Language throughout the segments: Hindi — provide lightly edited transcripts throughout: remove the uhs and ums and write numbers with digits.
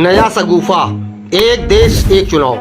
नया शगुफा, एक देश एक चुनाव।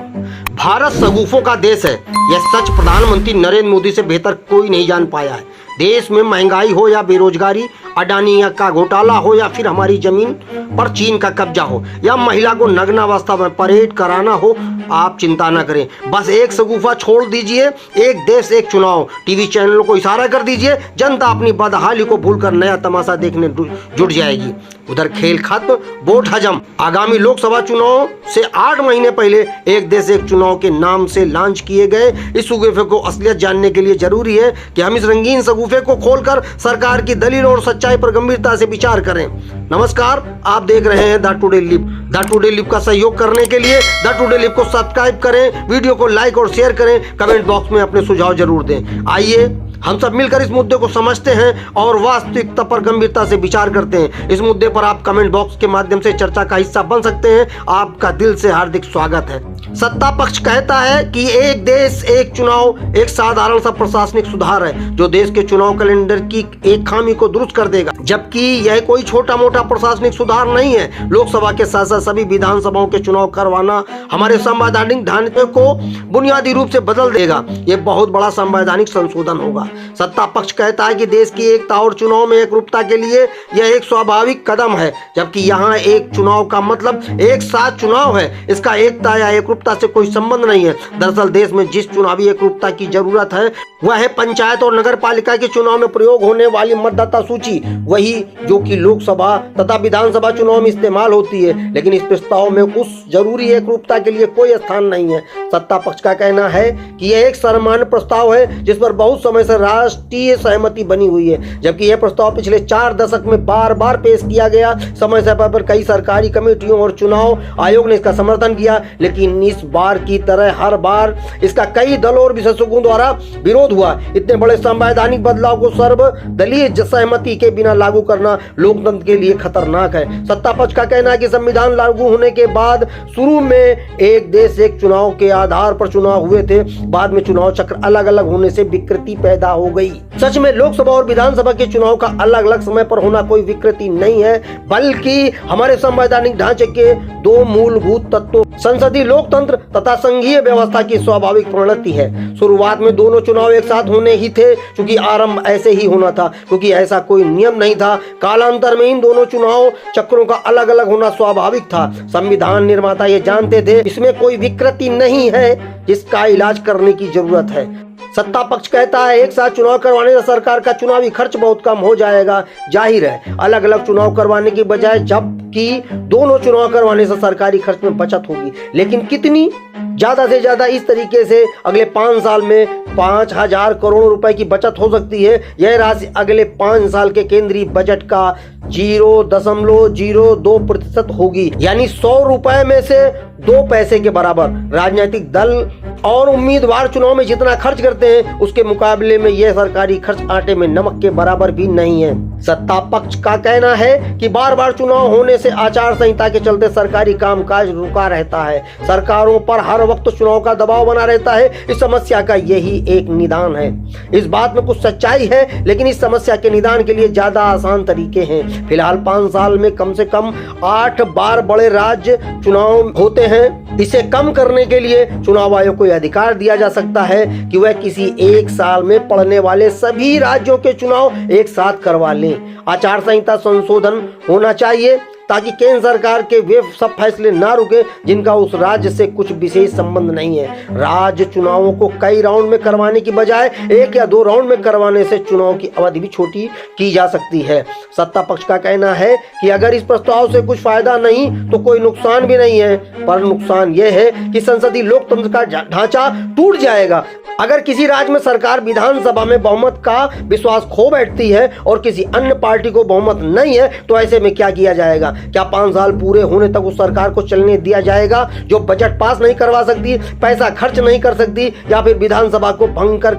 भारत शगुफों का देश है, यह सच प्रधानमंत्री नरेंद्र मोदी से बेहतर कोई नहीं जान पाया है। देश में महंगाई हो या बेरोजगारी, अडानी का घोटाला हो या फिर हमारी जमीन पर चीन का कब्जा हो या महिला को नग्न अवस्था में परेड कराना हो, आप चिंता न करें। बस एक शगुफा छोड़ दीजिए, एक देश एक चुनाव। टीवी चैनलों को इशारा कर दीजिए, जनता अपनी बदहाली को भूलकर नया तमाशा देखने जुट जाएगी। उधर खेल खत्म, वोट हजम। आगामी लोकसभा चुनाव से 8 महीने पहले एक देश एक चुनाव के नाम से लॉन्च किए गए इस शगुफे को असलियत जानने के लिए जरूरी है कि हम इस रंगीन शगुफे को खोलकर सरकार की दलील और सच्चाई पर गंभीरता से विचार करें। नमस्कार, आप देख रहे हैं the today lip. The today lip का सहयोग करने के लिए द टुडे लिप को सब्सक्राइब करें, वीडियो को लाइक और शेयर करें, कमेंट बॉक्स में अपने सुझाव जरूर दें। आइए हम सब मिलकर इस मुद्दे को समझते हैं और वास्तविकता पर गंभीरता से विचार करते हैं। इस मुद्दे पर आप कमेंट बॉक्स के माध्यम से चर्चा का हिस्सा बन सकते हैं। आपका दिल से हार्दिक स्वागत है। सत्ता पक्ष कहता है कि एक देश एक चुनाव एक साधारण सा प्रशासनिक सुधार है जो देश के चुनाव कैलेंडर की एक खामी को दुरुस्त कर देगा, जबकि यह कोई छोटा मोटा प्रशासनिक सुधार नहीं है। लोकसभा के साथ साथ सभी विधानसभाओं के चुनाव करवाना हमारे संवैधानिक ढांचे को बुनियादी रूप से बदल देगा। यह बहुत बड़ा संवैधानिक संशोधन होगा। सत्ता पक्ष कहता है कि देश की एकता और चुनाव में एकरूपता के लिए यह एक स्वाभाविक कदम है, जबकि यहाँ एक चुनाव का मतलब एक साथ चुनाव है। इसका एकता या एकरूपता से कोई संबंध नहीं है। दरअसल देश में जिस चुनावी एकरूपता की जरूरत है वह है पंचायत और नगर पालिका के चुनाव में प्रयोग होने वाली मतदाता सूची, वही जो कि लोकसभा तथा विधानसभा चुनाव में इस्तेमाल होती है। लेकिन इस प्रस्ताव में उस जरूरी एकरूपता के लिए कोई स्थान नहीं है। सत्ता पक्ष का कहना है कि यह एक सामान्य प्रस्ताव है जिस पर बहुत समय से राष्ट्रीय सहमति बनी हुई है, जबकि यह प्रस्ताव पिछले 4 दशक में बार बार पेश किया गया। समय समय पर कई सरकारी कमेटियों और चुनाव आयोग ने इसका समर्थन किया, लेकिन इस बार की तरह हर बार इसका कई दलों और विशेषज्ञों द्वारा विरोध हुआ। इतने बड़े संवैधानिक बदलाव को सर्वदलीय सहमति के बिना लागू करना लोकतंत्र के लिए खतरनाक है। सत्ता पक्ष का कहना है कि संविधान लागू होने के बाद शुरू में एक देश एक चुनाव के आधार पर चुनाव हुए थे, बाद में चुनाव चक्र अलग अलग होने से विकृति पैदा हो गई। सच में लोकसभा और विधानसभा के चुनाव का अलग अलग समय पर होना कोई विकृति नहीं है, बल्कि हमारे संवैधानिक ढांचे के 2 मूलभूत तत्वों संसदीय लोकतंत्र तथा संघीय व्यवस्था की स्वाभाविक परिणति है। शुरुआत में दोनों चुनाव एक साथ होने ही थे, क्योंकि आरंभ ऐसे ही होना था, क्योंकि ऐसा कोई नियम नहीं था। कालांतर में इन दोनों चुनाव चक्रों का अलग अलग होना स्वाभाविक था। संविधान निर्माता ये जानते थे इसमें कोई विकृति नहीं है जिसका इलाज करने की जरूरत है। सत्ता पक्ष कहता है एक साथ चुनाव करवाने से सरकार का चुनावी खर्च बहुत कम हो जाएगा। जाहिर है अलग अलग चुनाव करवाने की बजाय जबकि दोनों चुनाव करवाने से सरकारी खर्च में बचत होगी, लेकिन कितनी? ज्यादा से ज्यादा इस तरीके से अगले 5 साल में 5000 करोड़ रुपए की बचत हो सकती है। यह राशि अगले 5 साल के केंद्रीय बजट का 0.02% होगी, यानी 100 रुपए में से 2 पैसे के बराबर। राजनीतिक दल और उम्मीदवार चुनाव में जितना खर्च करते हैं उसके मुकाबले में यह सरकारी खर्च आटे में नमक के बराबर भी नहीं है। सत्ता पक्ष का कहना है कि बार बार चुनाव होने से आचार संहिता के चलते सरकारी कामकाज रुका रहता है, सरकारों पर हर वक्त चुनाव का दबाव बना रहता है। इस समस्या का यही एक निदान है। इस बात में कुछ सच्चाई है, लेकिन इस समस्या के निदान के लिए ज्यादा आसान तरीके हैं। फिलहाल 5 साल में कम से कम 8 बार बड़े राज्य चुनाव होते हैं। इसे कम करने के लिए चुनाव आयोग को अधिकार दिया जा सकता है कि वह किसी एक साल में पड़ने वाले सभी राज्यों के चुनाव एक साथ करवा लें। आचार संहिता संशोधन होना चाहिए ताकि केंद्र सरकार के वे सब फैसले ना रुके जिनका उस राज्य से कुछ विशेष संबंध नहीं है। राज्य चुनावों को कई राउंड में करवाने की बजाय 1 या 2 राउंड में करवाने से चुनाव की अवधि भी छोटी की जा सकती है। सत्ता पक्ष का कहना है कि अगर इस प्रस्ताव से कुछ फायदा नहीं तो कोई नुकसान भी नहीं है, पर नुकसान यह है कि संसदीय लोकतंत्र का ढांचा टूट जाएगा। अगर किसी राज्य में सरकार विधानसभा में बहुमत का विश्वास खो बैठती है और किसी अन्य पार्टी को बहुमत नहीं है, तो ऐसे में क्या किया जाएगा? क्या 5 साल पूरे होने तक उस सरकार को चलने दिया जाएगा जो बजट पास नहीं करवा सकती, पैसा खर्च नहीं कर सकती, या फिर विधानसभा को भंग कर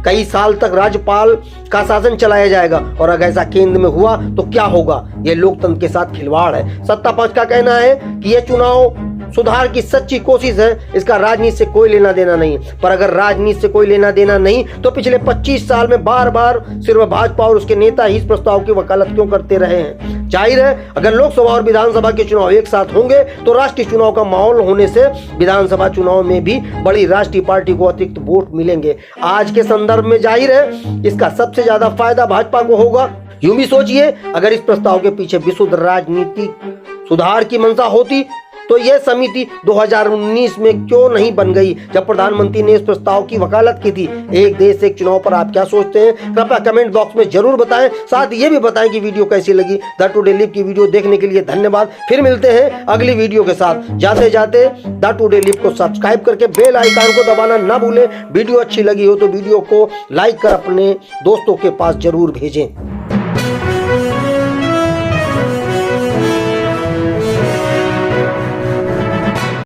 कई साल तक राज्यपाल का शासन चलाया जाएगा? और अगर ऐसा केंद्र में हुआ तो क्या होगा? यह लोकतंत्र के साथ खिलवाड़ है। सत्ता पक्ष का कहना है कि यह चुनाव सुधार की सच्ची कोशिश है, इसका राजनीति से कोई लेना देना नहीं। पर अगर राजनीति से कोई लेना देना नहीं तो पिछले 25 साल में बार बार सिर्फ भाजपा और उसके नेता ही इस प्रस्ताव की वकालत क्यों करते रहे हैं। जाहिर है अगर लोकसभा और विधानसभा के चुनाव एक साथ होंगे तो राष्ट्रीय चुनाव का माहौल होने से विधानसभा चुनाव में भी बड़ी राष्ट्रीय पार्टी को अतिरिक्त वोट मिलेंगे। आज के संदर्भ में जाहिर है इसका सबसे ज्यादा फायदा भाजपा को होगा। यूं भी सोचिए अगर इस प्रस्ताव के पीछे विशुद्ध राजनीतिक सुधार की मंशा होती तो यह समिति 2019 में क्यों नहीं बन गई जब प्रधानमंत्री ने इस प्रस्ताव की वकालत की थी। एक देश एक चुनाव पर आप क्या सोचते हैं, कृपया कमेंट बॉक्स में जरूर बताएं। साथ ये भी बताएं कि वीडियो कैसी लगी। द टुडे लिव की वीडियो देखने के लिए धन्यवाद। फिर मिलते हैं अगली वीडियो के साथ। जाते जाते द टुडे लिव को सब्सक्राइब करके बेल आइकन को दबाना ना भूलें। वीडियो अच्छी लगी हो तो वीडियो को लाइक कर अपने दोस्तों के पास जरूर भेजें।